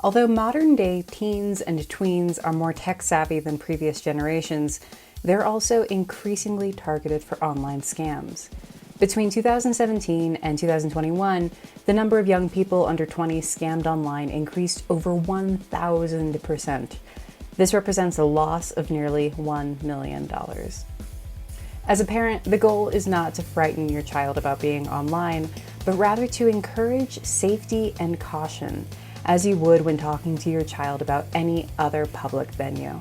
Although modern-day teens and tweens are more tech-savvy than previous generations, they're also increasingly targeted for online scams. Between 2017 and 2021, the number of young people under 20 scammed online increased over 1,000%. This represents a loss of nearly $1 million. As a parent, the goal is not to frighten your child about being online, but rather to encourage safety and caution, as you would when talking to your child about any other public venue.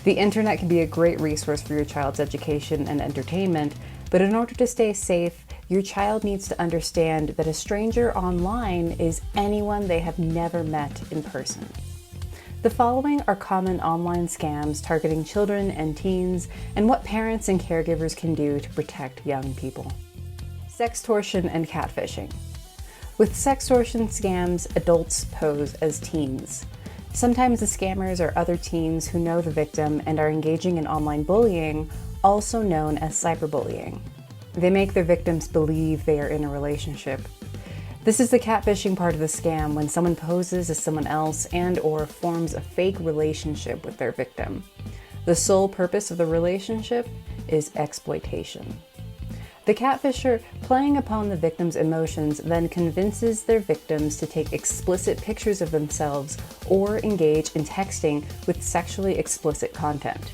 The internet can be a great resource for your child's education and entertainment, but in order to stay safe, your child needs to understand that a stranger online is anyone they have never met in person. The following are common online scams targeting children and teens, and what parents and caregivers can do to protect young people. Sextortion and catfishing. With sextortion scams, adults pose as teens. Sometimes the scammers are other teens who know the victim and are engaging in online bullying, also known as cyberbullying. They make their victims believe they are in a relationship. This is the catfishing part of the scam, when someone poses as someone else and/or forms a fake relationship with their victim. The sole purpose of the relationship is exploitation. The catfisher, playing upon the victim's emotions, then convinces their victims to take explicit pictures of themselves or engage in texting with sexually explicit content.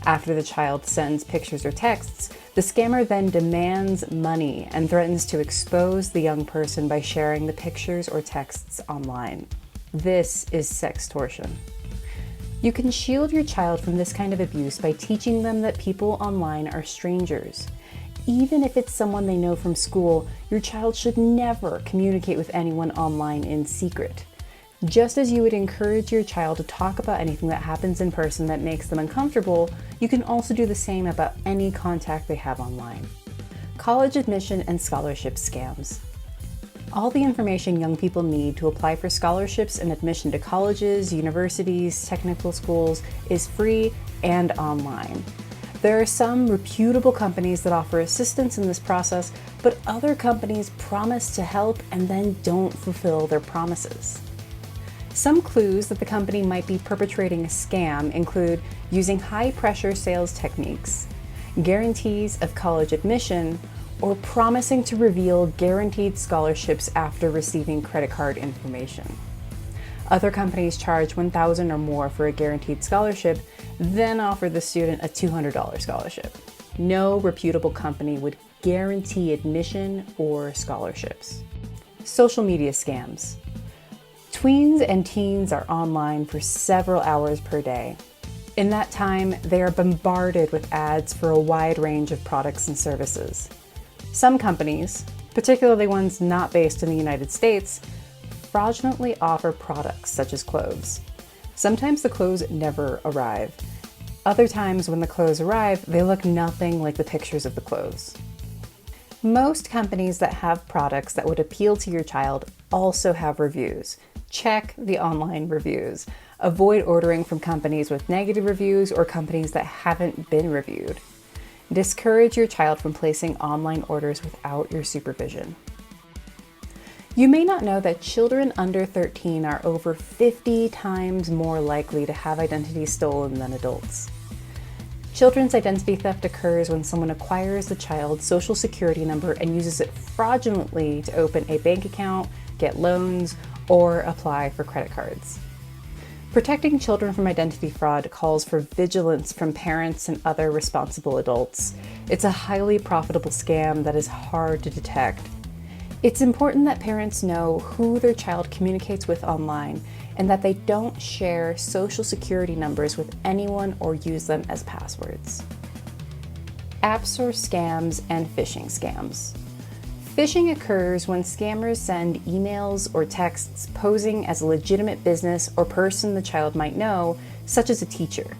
After the child sends pictures or texts, the scammer then demands money and threatens to expose the young person by sharing the pictures or texts online. This is sextortion. You can shield your child from this kind of abuse by teaching them that people online are strangers. Even if it's someone they know from school, your child should never communicate with anyone online in secret. Just as you would encourage your child to talk about anything that happens in person that makes them uncomfortable, you can also do the same about any contact they have online. College admission and scholarship scams. All the information young people need to apply for scholarships and admission to colleges, universities, technical schools is free and online. There are some reputable companies that offer assistance in this process, but other companies promise to help and then don't fulfill their promises. Some clues that the company might be perpetrating a scam include using high-pressure sales techniques, guarantees of college admission, or promising to reveal guaranteed scholarships after receiving credit card information. Other companies charge $1,000 or more for a guaranteed scholarship, then offer the student a $200 scholarship. No reputable company would guarantee admission or scholarships. Social media scams. Tweens and teens are online for several hours per day. In that time, they are bombarded with ads for a wide range of products and services. Some companies, particularly ones not based in the United States, fraudulently offer products such as clothes. Sometimes the clothes never arrive. Other times when the clothes arrive, they look nothing like the pictures of the clothes. Most companies that have products that would appeal to your child also have reviews. Check the online reviews. Avoid ordering from companies with negative reviews or companies that haven't been reviewed. Discourage your child from placing online orders without your supervision. You may not know that children under 13 are over 50 times more likely to have identity stolen than adults. Children's identity theft occurs when someone acquires the child's social security number and uses it fraudulently to open a bank account, get loans, or apply for credit cards. Protecting children from identity fraud calls for vigilance from parents and other responsible adults. It's a highly profitable scam that is hard to detect. It's important that parents know who their child communicates with online and that they don't share social security numbers with anyone or use them as passwords. App Store scams and phishing scams. Phishing occurs when scammers send emails or texts posing as a legitimate business or person the child might know, such as a teacher.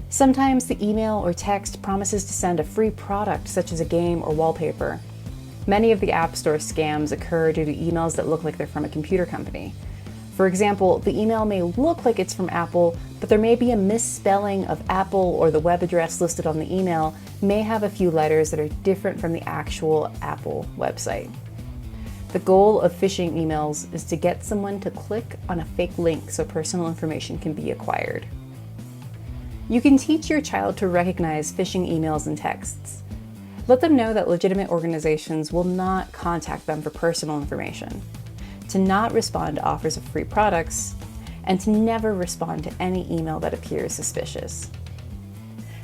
Sometimes the email or text promises to send a free product, such as a game or wallpaper. Many of the App Store scams occur due to emails that look like they're from a computer company. For example, the email may look like it's from Apple, but there may be a misspelling of Apple, or the web address listed on the email may have a few letters that are different from the actual Apple website. The goal of phishing emails is to get someone to click on a fake link so personal information can be acquired. You can teach your child to recognize phishing emails and texts. Let them know that legitimate organizations will not contact them for personal information, to not respond to offers of free products, and to never respond to any email that appears suspicious.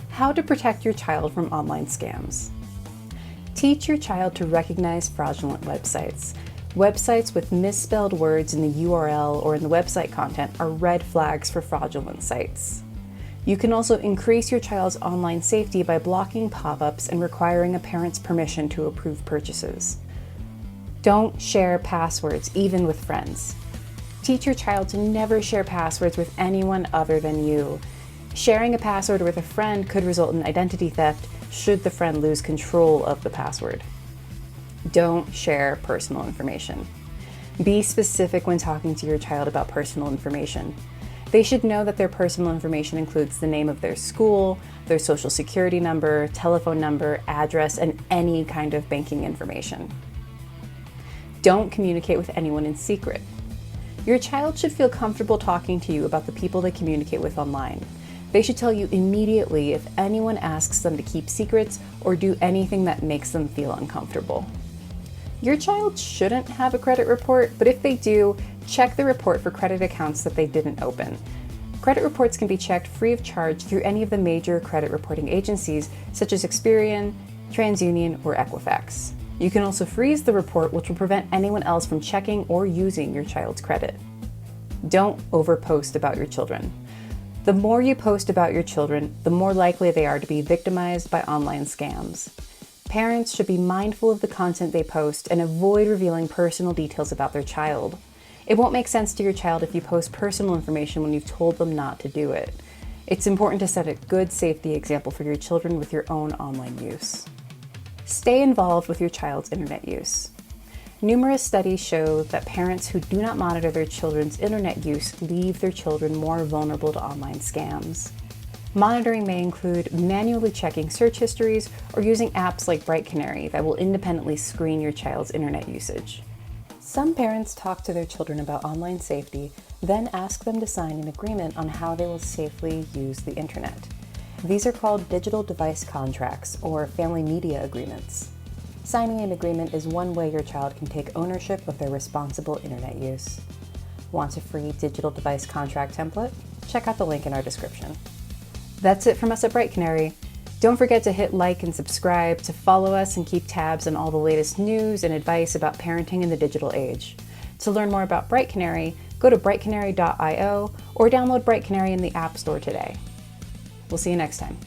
How to protect your child from online scams. Teach your child to recognize fraudulent websites. Websites with misspelled words in the URL or in the website content are red flags for fraudulent sites. You can also increase your child's online safety by blocking pop-ups and requiring a parent's permission to approve purchases. Don't share passwords, even with friends. Teach your child to never share passwords with anyone other than you. Sharing a password with a friend could result in identity theft should the friend lose control of the password. Don't share personal information. Be specific when talking to your child about personal information. They should know that their personal information includes the name of their school, their social security number, telephone number, address, and any kind of banking information. Don't communicate with anyone in secret. Your child should feel comfortable talking to you about the people they communicate with online. They should tell you immediately if anyone asks them to keep secrets or do anything that makes them feel uncomfortable. Your child shouldn't have a credit report, but if they do, check the report for credit accounts that they didn't open. Credit reports can be checked free of charge through any of the major credit reporting agencies such as Experian, TransUnion, or Equifax. You can also freeze the report, which will prevent anyone else from checking or using your child's credit. Don't overpost about your children. The more you post about your children, the more likely they are to be victimized by online scams. Parents should be mindful of the content they post and avoid revealing personal details about their child. It won't make sense to your child if you post personal information when you've told them not to do it. It's important to set a good safety example for your children with your own online use. Stay involved with your child's internet use. Numerous studies show that parents who do not monitor their children's internet use leave their children more vulnerable to online scams. Monitoring may include manually checking search histories or using apps like BrightCanary that will independently screen your child's internet usage. Some parents talk to their children about online safety, then ask them to sign an agreement on how they will safely use the internet. These are called digital device contracts or family media agreements. Signing an agreement is one way your child can take ownership of their responsible internet use. Want a free digital device contract template? Check out the link in our description. That's it from us at BrightCanary. Don't forget to hit like and subscribe to follow us and keep tabs on all the latest news and advice about parenting in the digital age. To learn more about BrightCanary, go to brightcanary.io or download BrightCanary in the App Store today. We'll see you next time.